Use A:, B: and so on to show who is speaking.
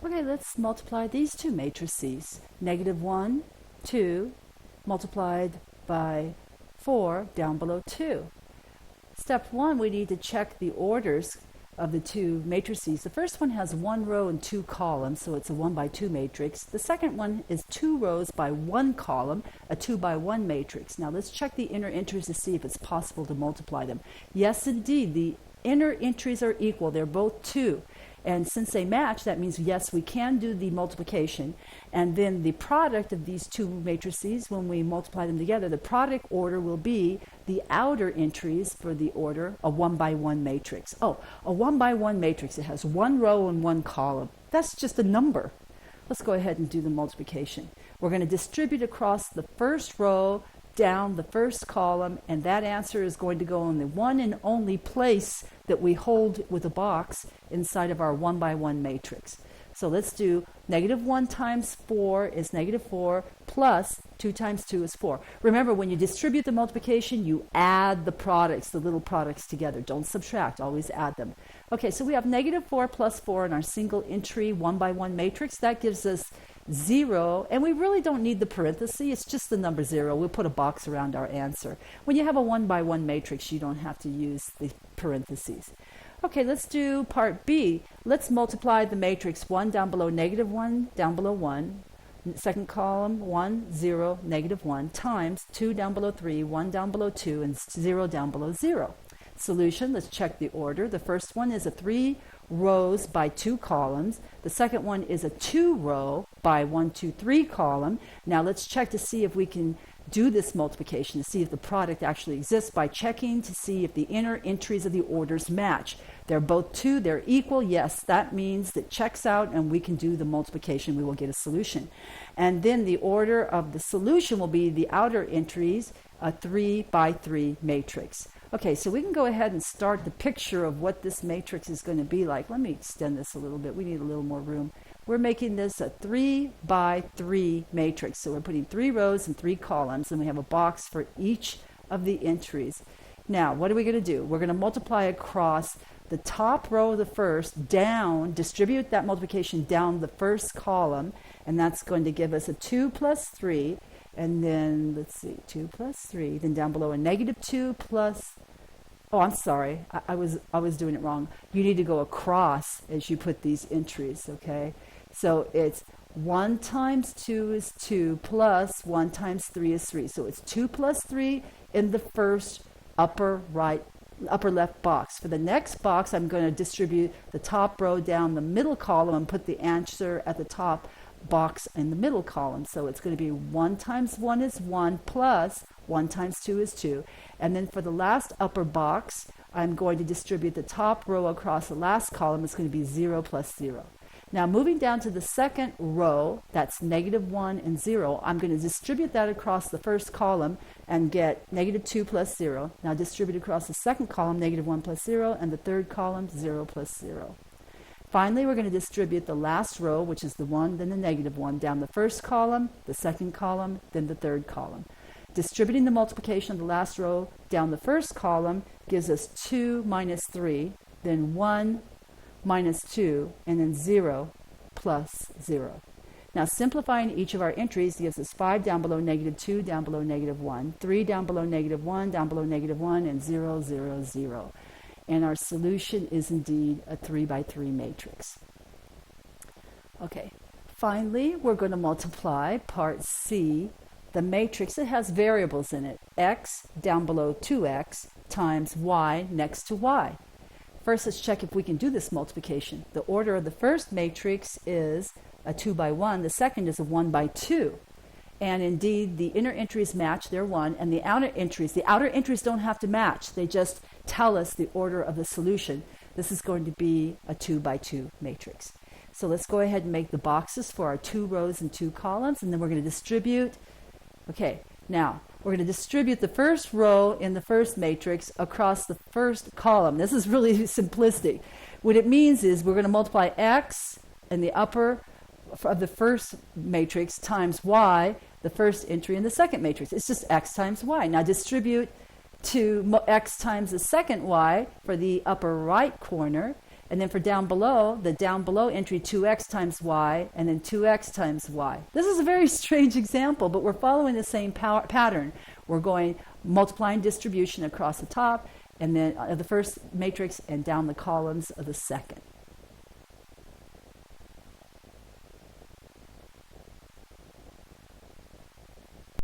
A: Okay, let's multiply these two matrices. Negative 1, 2, multiplied by 4 down below 2. Step 1, we need to check the orders of the two matrices. The first one has 1 row and 2 columns, so it's a 1 by 2 matrix. The second one is 2 rows by 1 column, a 2 by 1 matrix. Now let's check the inner entries to see if it's possible to multiply them. Yes, indeed, the inner entries are equal. They're both 2. And since they match, that means, yes, we can do the multiplication. And then the product of these two matrices, when we multiply them together, the product order will be the outer entries for the order, a 1 by 1 matrix. Oh, a 1 by 1 matrix. It has 1 row and 1 column. That's just a number. Let's go ahead and do the multiplication. We're going to distribute across the first row, down the first column, and that answer is going to go in the one and only place that we hold with a box inside of our 1 by 1 matrix. So let's do negative 1 times 4 is negative 4 plus 2 times 2 is 4. Remember, when you distribute the multiplication, you add the products, the little products together. Don't subtract, always add them. Okay, so we have negative 4 plus 4 in our single entry 1 by 1 matrix. That gives us 0, and we really don't need the parenthesis. It's just the number 0. We'll put a box around our answer. When you have a 1 by 1 matrix, you don't have to use the parentheses. Okay, let's do part B. Let's multiply the matrix 1 down below negative 1 down below 1. Second column 1, 0, negative 1 times 2 down below 3, 1 down below 2, and 0 down below 0. Solution, let's check the order. The first one is a 3 rows by 2 columns. The second one is a 2 row by 1, 2, 3 column. Now let's check to see if we can do this multiplication, to see if the product actually exists by checking to see if the inner entries of the orders match. They're both 2, they're equal. Yes, that means that checks out and we can do the multiplication. We will get a solution. And then the order of the solution will be the outer entries, a 3 by 3 matrix. Okay, so we can go ahead and start the picture of what this matrix is going to be like. Let me extend this a little bit. We need a little more room. We're making this a 3 by 3 matrix. So we're putting 3 rows and 3 columns, and we have a box for each of the entries. Now, what are we going to do? We're going to multiply across the top row of the first down, distribute that multiplication down the first column, and that's going to give us a 2 plus 3. And then, let's see, 2 plus 3. Then down below, a negative 2 plus... Oh, I'm sorry. I was doing it wrong. You need to go across as you put these entries, okay? So it's 1 times 2 is 2 plus 1 times 3 is 3. So it's 2 plus 3 in the first upper left box. For the next box, I'm going to distribute the top row down the middle column and put the answer at the top box in the middle column. So it's going to be 1 times 1 is 1 plus 1 times 2 is 2. And then for the last upper box, I'm going to distribute the top row across the last column. It's going to be 0 plus 0. Now moving down to the second row, that's negative 1 and 0, I'm going to distribute that across the first column and get negative 2 plus 0. Now distribute across the second column, negative 1 plus 0, and the third column, 0 plus 0. Finally, we're going to distribute the last row, which is the 1, then the negative 1, down the first column, the second column, then the third column. Distributing the multiplication of the last row down the first column gives us 2 minus 3, then 1 minus 2, and then 0 plus 0. Now simplifying each of our entries gives us 5 down below negative 2, down below negative 1, 3 down below negative 1, down below negative 1, and 0, 0, 0. And our solution is indeed a 3 by 3 matrix. Okay, finally we're going to multiply part C, the matrix that has variables in it, x down below 2x times y next to y. First, let's check if we can do this multiplication. The order of the first matrix is a 2 by 1. The second is a 1 by 2. And indeed, the inner entries match, they're 1, and the outer entries don't have to match. They just tell us the order of the solution. This is going to be a 2 by 2 matrix. So let's go ahead and make the boxes for our 2 rows and 2 columns, and then we're going to distribute. Okay, now we're going to distribute the first row in the first matrix across the first column. This is really simplistic. What it means is we're going to multiply x in the upper of the first matrix times y, the first entry in the second matrix. It's just x times y. Now distribute to x times the second y for the upper right corner, And then for down below, the down below entry, 2x times y, and then 2x times y. This is a very strange example, but we're following the same pattern. We're going multiplying distribution across the top, and then the first matrix and down the columns of the second.